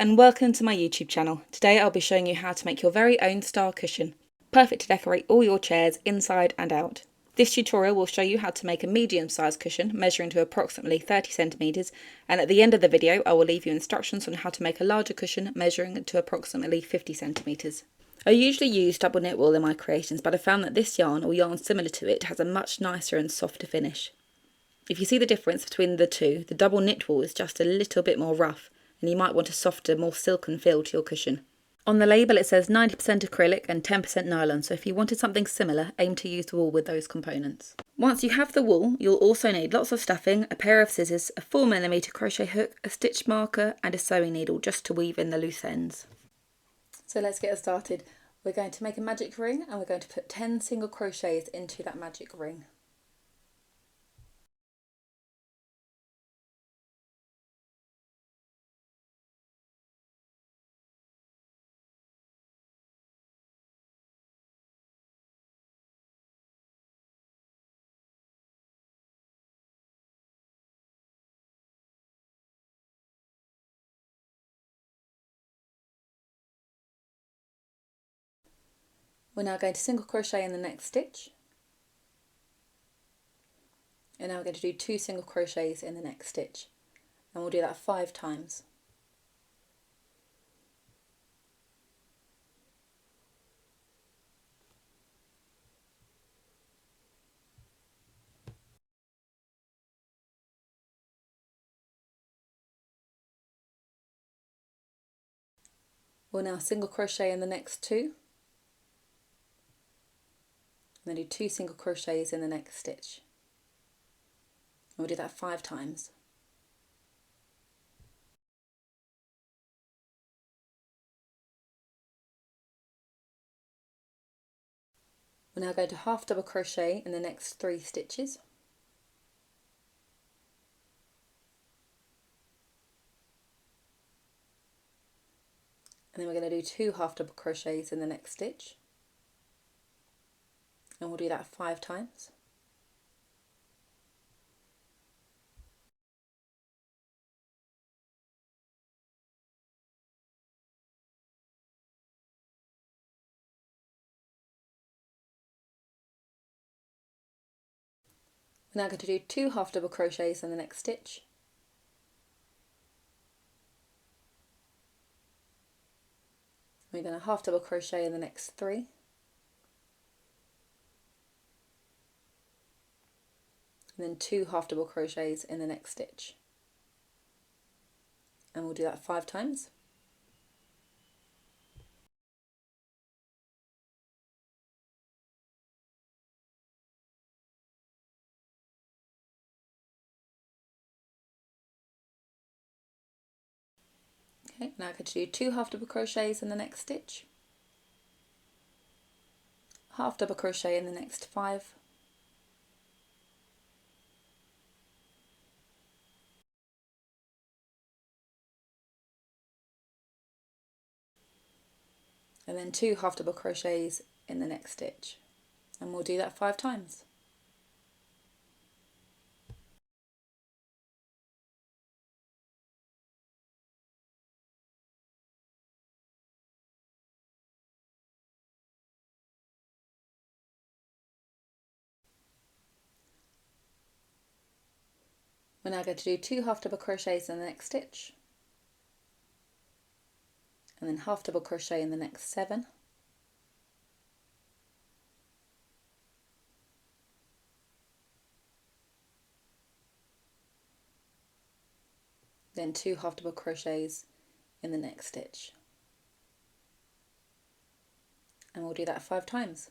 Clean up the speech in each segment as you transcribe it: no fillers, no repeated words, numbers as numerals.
and welcome to my YouTube channel. Today I'll be showing you how to make your very own star cushion. Perfect to decorate all your chairs inside and out. This tutorial will show you how to make a medium-sized cushion measuring to approximately 30 centimeters, and at the end of the video I will leave you instructions on how to make a larger cushion measuring to approximately 50 centimeters. I usually use double knit wool in my creations, but I found that this yarn or yarn similar to it has a much nicer and softer finish. If you see the difference between the two, the double knit wool is just a little bit more rough, and you might want a softer, more silken feel to your cushion. On the label it says 90% acrylic and 10% nylon, so if you wanted something similar, aim to use the wool with those components. Once you have the wool, you'll also need lots of stuffing, a pair of scissors, a 4mm crochet hook, a stitch marker and a sewing needle just to weave in the loose ends. So let's get started. We're going to make a magic ring and we're going to put 10 single crochets into that magic ring. We're now going to single crochet in the next stitch, and now we're going to do 2 single crochets in the next stitch, and we'll do that 5 times. We'll now single crochet in the next 2, and then do 2 single crochets in the next stitch. And we'll do that 5 times. We're now going to half double crochet in the next 3 stitches. And then we're going to do 2 half double crochets in the next stitch. And we'll do that 5 times. We're now going to do 2 half double crochets in the next stitch. We're going to half double crochet in the next 3. And then 2 half double crochets in the next stitch. And we'll do that 5 times. Okay, now I'm going to do 2 half double crochets in the next stitch, half double crochet in the next 5, and then 2 half double crochets in the next stitch, and we'll do that 5 times. We're now going to do 2 half double crochets in the next stitch, and then half double crochet in the next 7, then 2 half double crochets in the next stitch, and we'll do that 5 times.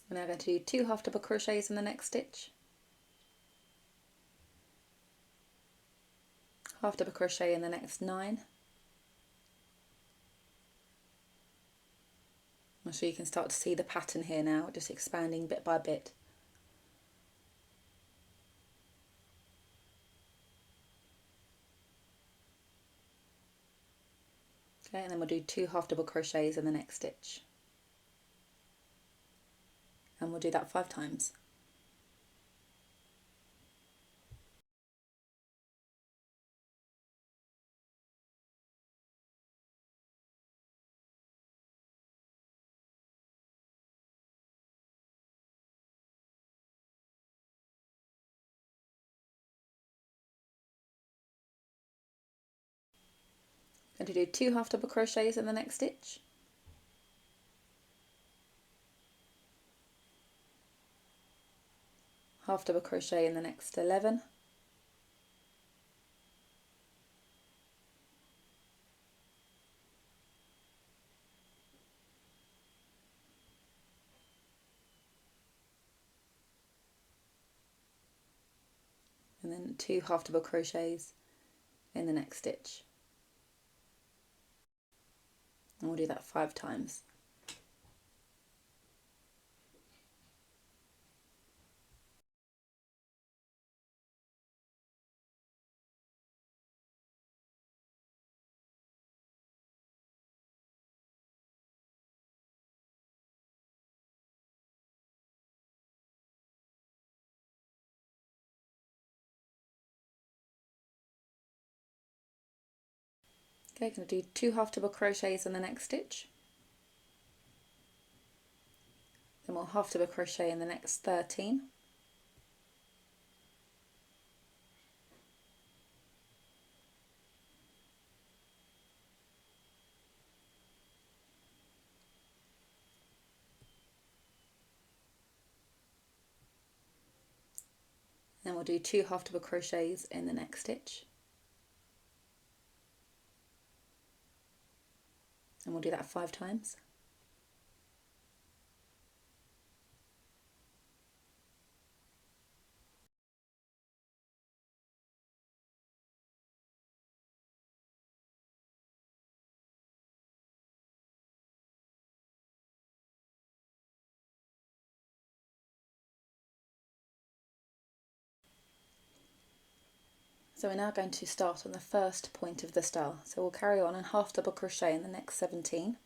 We're now going to do 2 half double crochets in the next stitch, half double crochet in the next 9. So you can start to see the pattern here now, just expanding bit by bit. Okay, and then we'll do 2 half double crochets in the next stitch. And we'll do that 5 times. Going to do 2 half double crochets in the next stitch. Half double crochet in the next 11. And then 2 half double crochets in the next stitch. And we'll do that 5 times. Okay, going to do 2 half double crochets in the next stitch. Then we'll half double crochet in the next 13. Then we'll do 2 half double crochets in the next stitch. And we'll do that 5 times. So we're now going to start on the first point of the star. So we'll carry on and half double crochet in the next 17.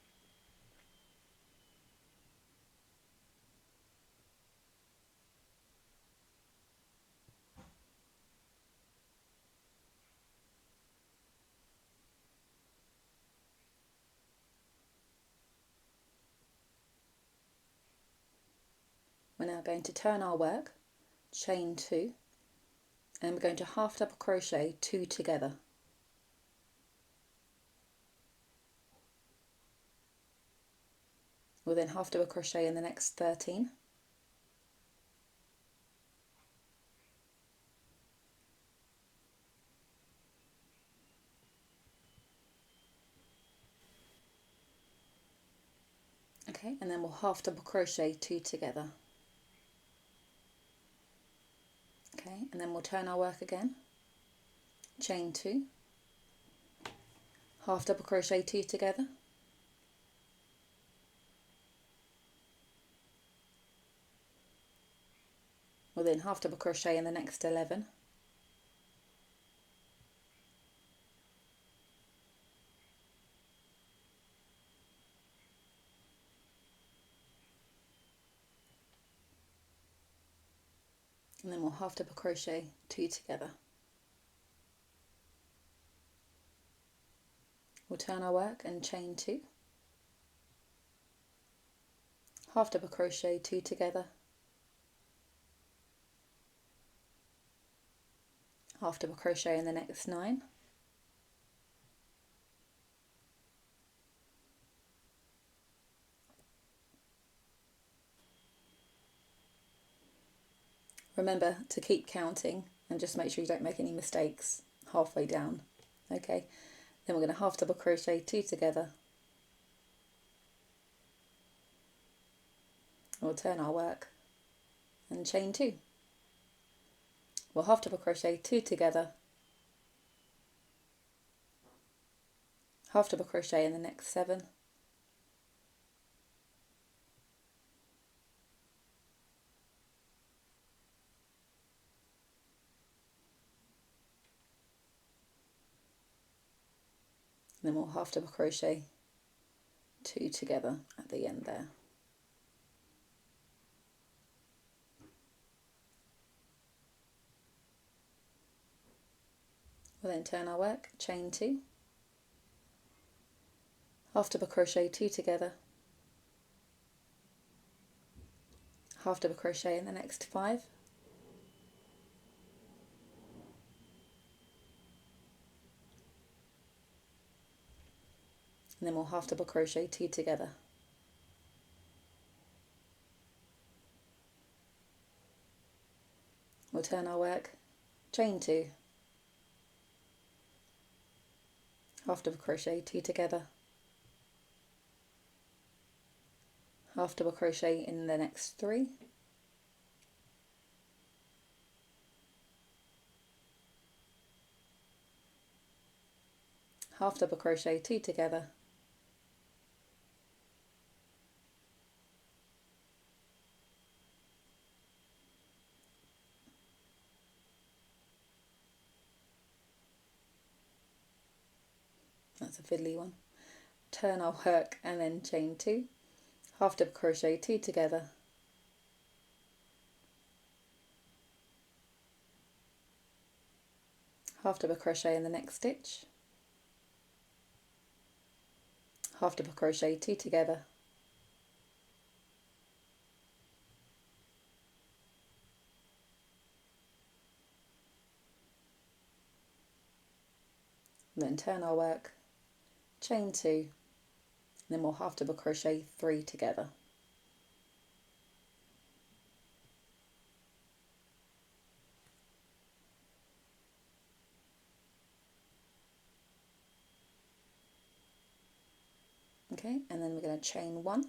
We're now going to turn our work, chain 2, and we're going to half double crochet 2 together. We'll then half double crochet in the next 13. Okay, and then we'll half double crochet 2 together. Okay, and then we'll turn our work again, chain 2, half double crochet 2 together, we'll then half double crochet in the next 11, and then we'll half double crochet 2 together. We'll turn our work and chain 2, half double crochet 2 together, half double crochet in the next 9, remember to keep counting and just make sure you don't make any mistakes halfway down. Okay, then we're going to half double crochet 2 together, we'll turn our work and chain 2. We'll half double crochet 2 together, half double crochet in the next 7, then we'll half double crochet 2 together at the end there. We'll then turn our work, chain 2, half double crochet 2 together, half double crochet in the next 5, and then we'll half double crochet 2 together. We'll turn our work, chain 2, half double crochet 2 together, half double crochet in the next 3, half double crochet 2 together, that's a fiddly one, turn our work and then chain 2, half double crochet 2 together, half double crochet in the next stitch, half double crochet 2 together, and then turn our work, chain 2, and then we'll half double crochet 3 together. Okay, and then we're going to chain 1,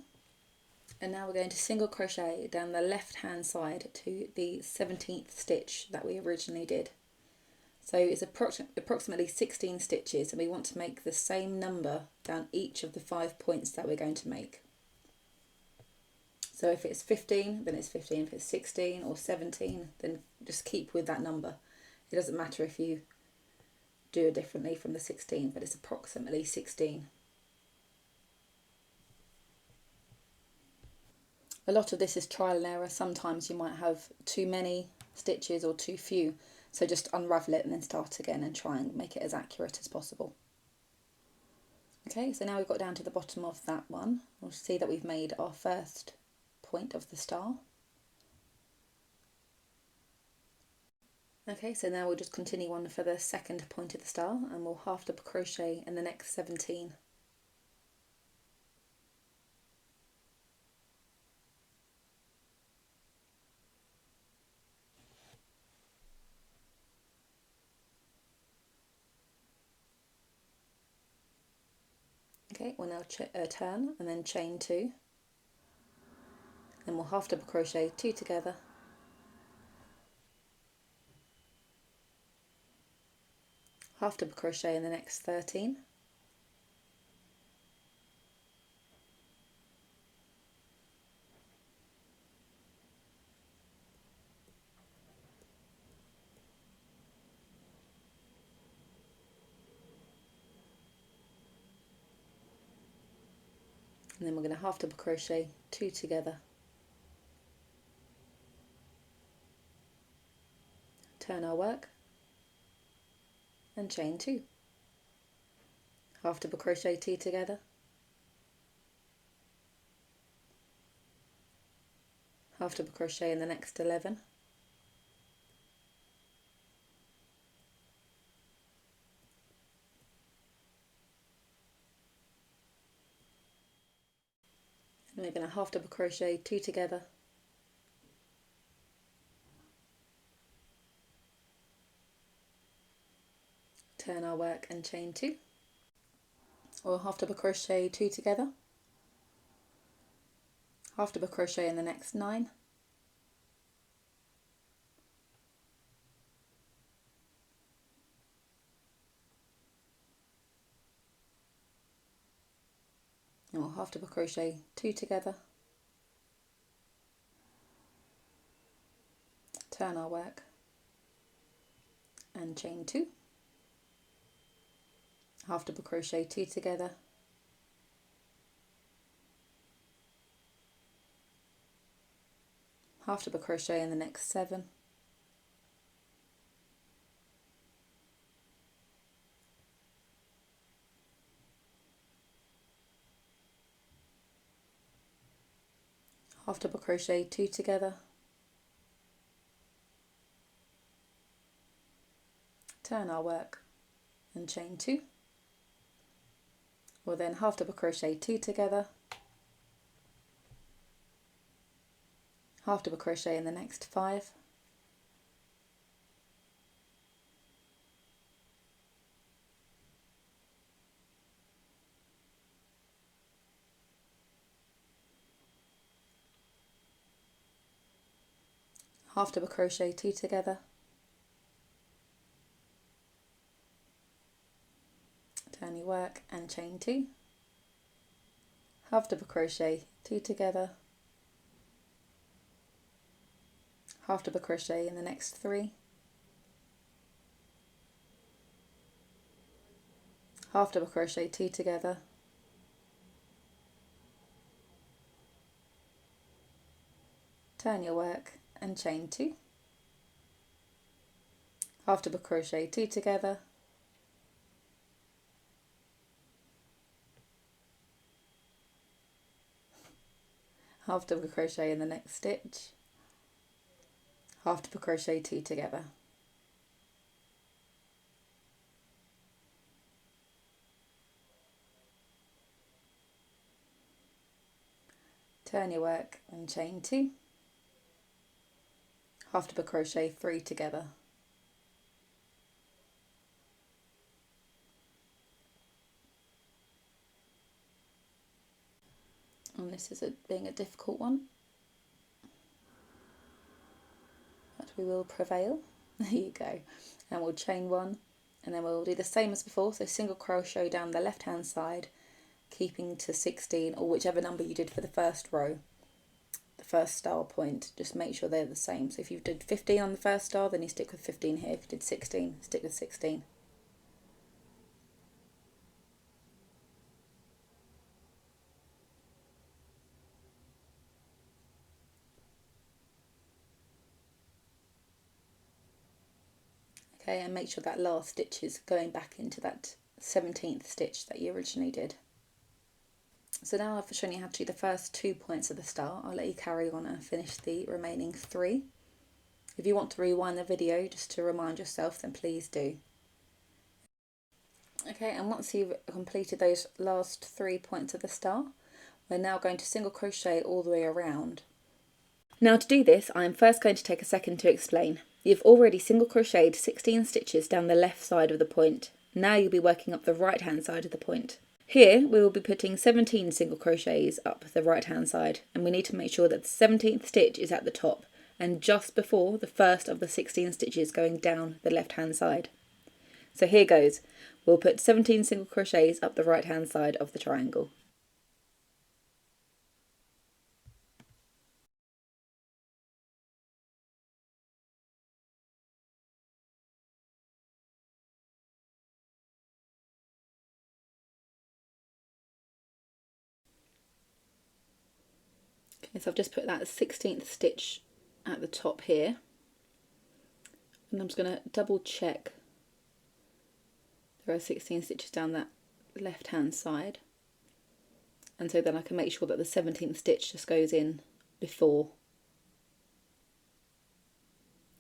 and now we're going to single crochet down the left hand side to the 17th stitch that we originally did. So it's approximately 16 stitches, and we want to make the same number down each of the 5 points that we're going to make. So if it's 15, then it's 15. If it's 16 or 17, then just keep with that number. It doesn't matter if you do it differently from the 16, but it's approximately 16. A lot of this is trial and error. Sometimes you might have too many stitches or too few, so just unravel it and then start again and try and make it as accurate as possible. Okay, so now we've got down to the bottom of that one. We'll see that we've made our first point of the star. Okay, so now we'll just continue on for the second point of the star, and we'll half double crochet in the next 17. Okay, we'll now turn and then chain 2, then we'll half double crochet 2 together, half double crochet in the next 13, and then we're going to half double crochet 2 together, turn our work and chain 2, half double crochet 2 together, half double crochet in the next 11, and we're going to half double crochet 2 together, turn our work and chain 2, or half double crochet 2 together, half double crochet in the next 9, and we'll half double crochet 2 together, turn our work and chain 2, half double crochet, 2 together, half double crochet in the next 7, half double crochet, 2 together, turn our work and chain 2, or then half double crochet, 2 together, half double crochet in the next 5, half double crochet, 2 together, turn your work and chain 2, half double crochet, 2 together, half double crochet in the next 3, half double crochet, 2 together, turn your work and chain 2, half double crochet, 2 together, half double crochet in the next stitch, half double crochet, 2 together. Turn your work and chain 2, half double crochet, 3 together. And this is being a difficult one, but we will prevail. There you go. And we'll chain 1, and then we'll do the same as before, so single crochet down the left hand side, keeping to 16 or whichever number you did for the first row, the first star point. Just make sure they're the same. So if you did 15 on the first star, then you stick with 15 here. If you did 16, stick with 16. Okay, and make sure that last stitch is going back into that 17th stitch that you originally did. So now I've shown you how to do the first 2 points of the star. I'll let you carry on and finish the remaining 3. If you want to rewind the video just to remind yourself, then please do. Okay, and once you've completed those last 3 points of the star, we're now going to single crochet all the way around. Now to do this, I'm first going to take a second to explain. You've already single crocheted 16 stitches down the left side of the point. Now you'll be working up the right hand side of the point. Here we will be putting 17 single crochets up the right hand side, and we need to make sure that the 17th stitch is at the top and just before the first of the 16 stitches going down the left hand side. So here goes. We'll put 17 single crochets up the right hand side of the triangle. Okay, so I've just put that 16th stitch at the top here, and I'm just going to double check there are 16 stitches down that left hand side, and so then I can make sure that the 17th stitch just goes in before.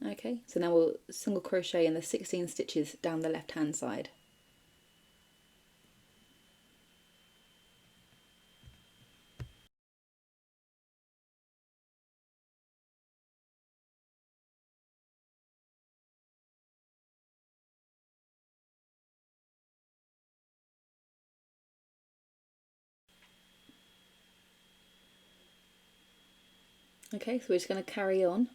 Okay, so now we'll single crochet in the 16 stitches down the left hand side. Okay, so we're just going to carry on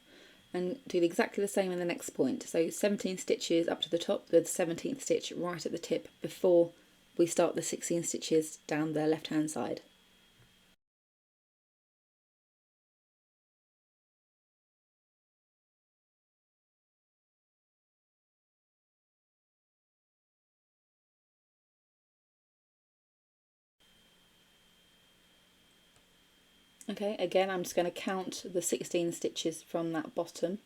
and do exactly the same in the next point. So 17 stitches up to the top with the 17th stitch right at the tip before we start the 16 stitches down the left hand side. Okay, again I'm just going to count the 16 stitches from that bottom,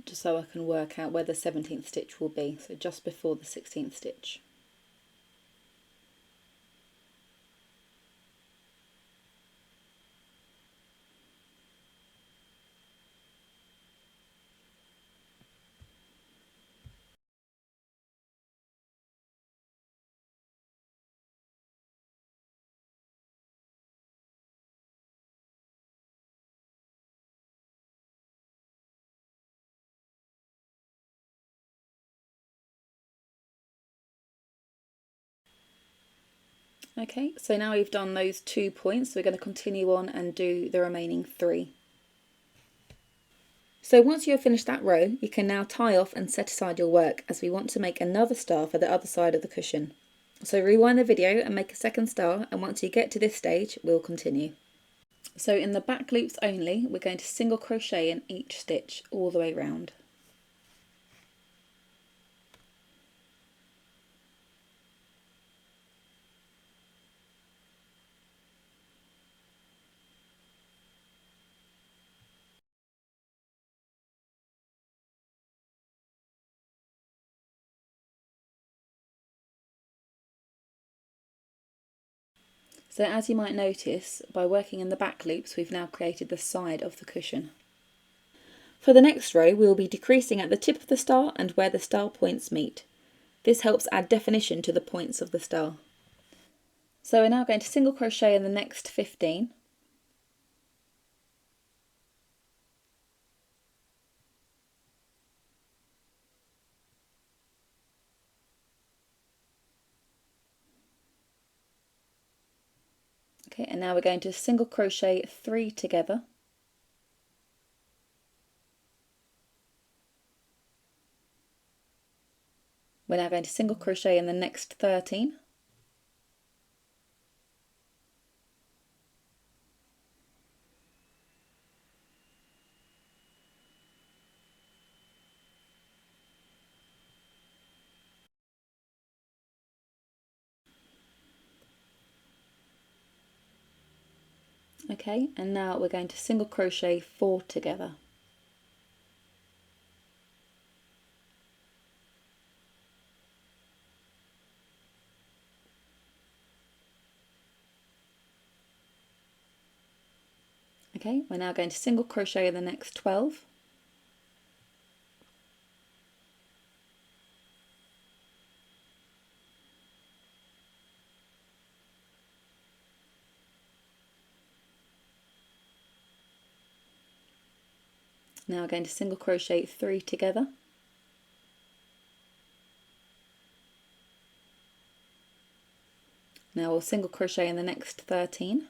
just so I can work out where the 17th stitch will be, so just before the 16th stitch. Okay, so now we've done those 2 points, we're going to continue on and do the remaining 3. So once you have finished that row, you can now tie off and set aside your work, as we want to make another star for the other side of the cushion. So rewind the video and make a second star, and once you get to this stage, we'll continue. So in the back loops only, we're going to single crochet in each stitch all the way round. So as you might notice, by working in the back loops, we've now created the side of the cushion. For the next row, we will be decreasing at the tip of the star and where the star points meet. This helps add definition to the points of the star. So we're now going to single crochet in the next 15. Okay, and now we're going to single crochet 3 together. We're now going to single crochet in the next 13. Okay, and now we're going to single crochet 4 together. Okay, we're now going to single crochet in the next 12. Now we're going to single crochet 3 together. Now we'll single crochet in the next 13.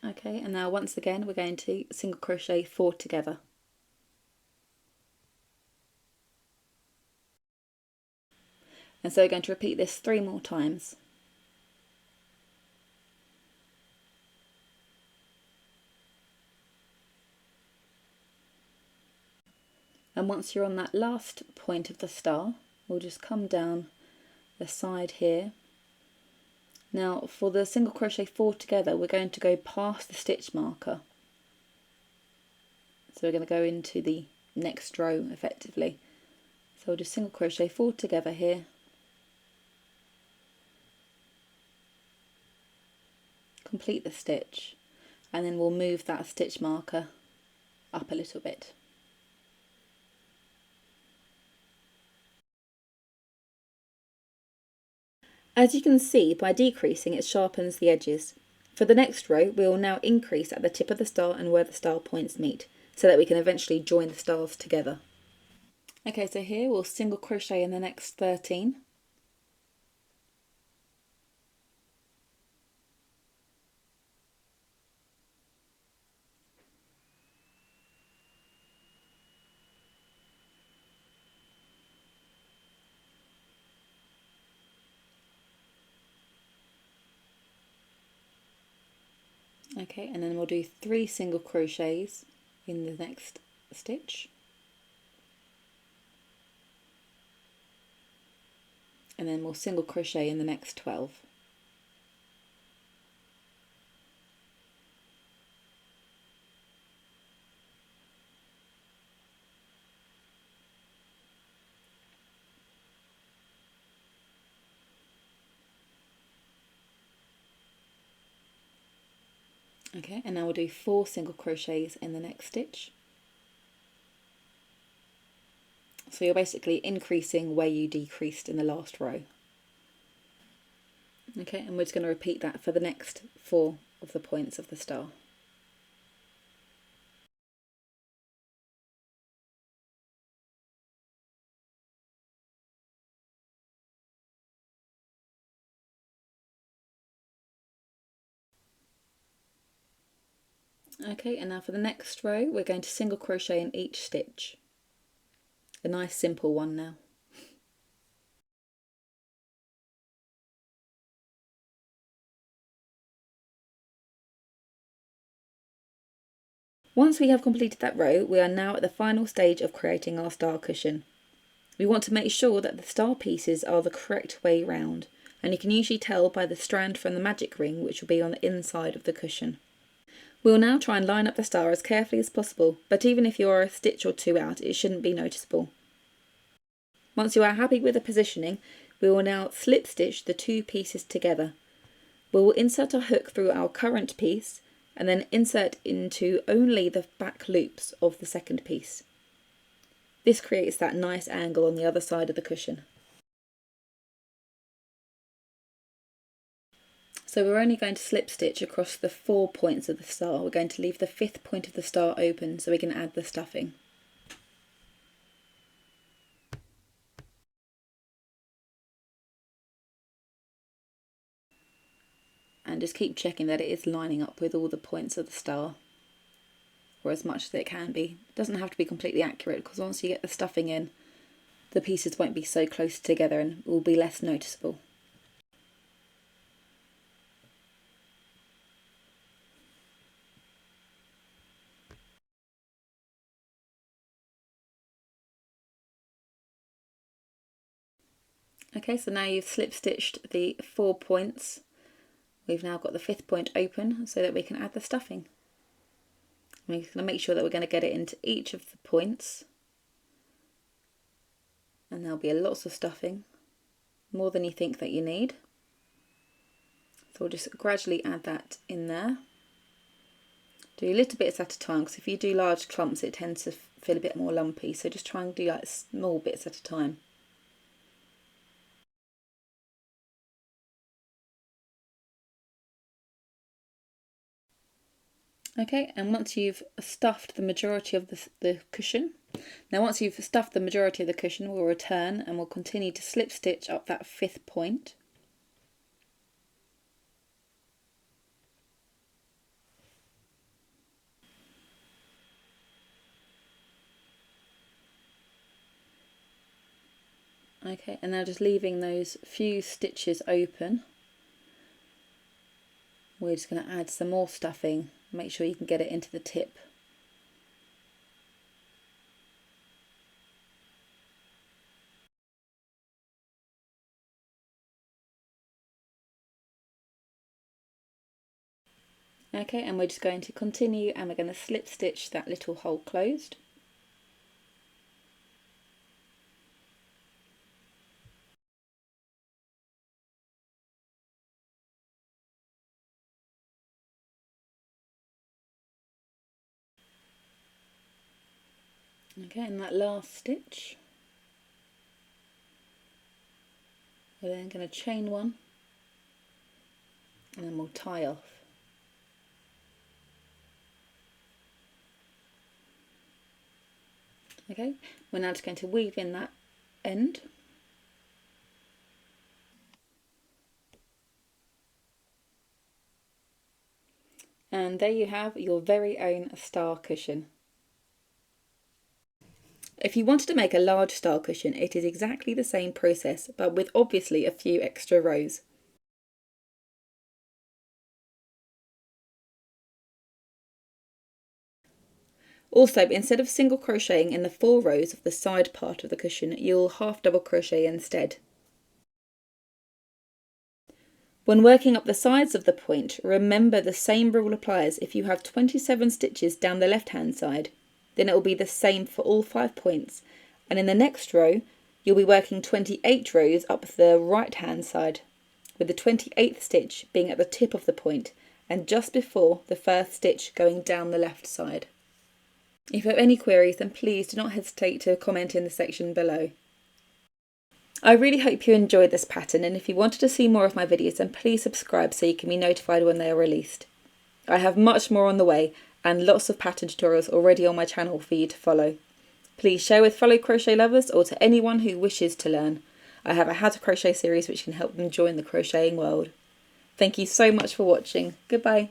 Okay, and now once again we're going to single crochet 4 together. And so we're going to repeat this 3 more times. And once you're on that last point of the star, we'll just come down the side here. Now for the single crochet 4 together, we're going to go past the stitch marker. So we're going to go into the next row effectively. So we'll just single crochet 4 together here. Complete the stitch, and then we'll move that stitch marker up a little bit. As you can see, by decreasing it sharpens the edges. For the next row, we will now increase at the tip of the star and where the star points meet, so that we can eventually join the stars together. Okay, so here we'll single crochet in the next 13. Okay, and then we'll do 3 single crochets in the next stitch. And then we'll single crochet in the next 12. Okay, and now we'll do 4 single crochets in the next stitch. So you're basically increasing where you decreased in the last row. Okay, and we're just going to repeat that for the next 4 of the points of the star. Okay, and now for the next row we're going to single crochet in each stitch. A nice simple one now. Once we have completed that row, we are now at the final stage of creating our star cushion. We want to make sure that the star pieces are the correct way round, and you can usually tell by the strand from the magic ring, which will be on the inside of the cushion. We will now try and line up the star as carefully as possible, but even if you are a stitch or 2 out, it shouldn't be noticeable. Once you are happy with the positioning, we will now slip stitch the 2 pieces together. We will insert our hook through our current piece and then insert into only the back loops of the second piece. This creates that nice angle on the other side of the cushion. So we're only going to slip stitch across the 4 points of the star. We're going to leave the 5th point of the star open so we can add the stuffing. And just keep checking that it is lining up with all the points of the star, or as much as it can be. It doesn't have to be completely accurate, because once you get the stuffing in, the pieces won't be so close together and will be less noticeable. Okay, so now you've slip stitched the 4 points. We've now got the 5th point open so that we can add the stuffing. We're going to make sure that we're going to get it into each of the points, and there'll be lots of stuffing, more than you think that you need. So we'll just gradually add that in there. Do little bits at a time, because if you do large clumps it tends to feel a bit more lumpy, so just try and do like small bits at a time. Okay, and once you've stuffed the majority of the cushion, once you've stuffed the majority of the cushion, we'll return and we'll continue to slip stitch up that 5th point. Okay, and now just leaving those few stitches open, we're just going to add some more stuffing. Make sure you can get it into the tip. Okay, and we're just going to continue and we're going to slip stitch that little hole closed. Okay, and that last stitch, we're then going to chain 1 and then we'll tie off. Okay, we're now just going to weave in that end. And there you have your very own star cushion. If you wanted to make a large star cushion, it is exactly the same process, but with obviously a few extra rows. Also, instead of single crocheting in the 4 rows of the side part of the cushion, you'll half double crochet instead. When working up the sides of the point, remember the same rule applies if you have 27 stitches down the left hand side. Then it will be the same for all 5 points, and in the next row you'll be working 28 rows up the right hand side, with the 28th stitch being at the tip of the point and just before the first stitch going down the left side. If you have any queries, then please do not hesitate to comment in the section below. I really hope you enjoyed this pattern, and if you wanted to see more of my videos, then please subscribe so you can be notified when they are released. I have much more on the way and lots of pattern tutorials already on my channel for you to follow. Please share with fellow crochet lovers or to anyone who wishes to learn. I have a how to crochet series which can help them join the crocheting world. Thank you so much for watching. Goodbye.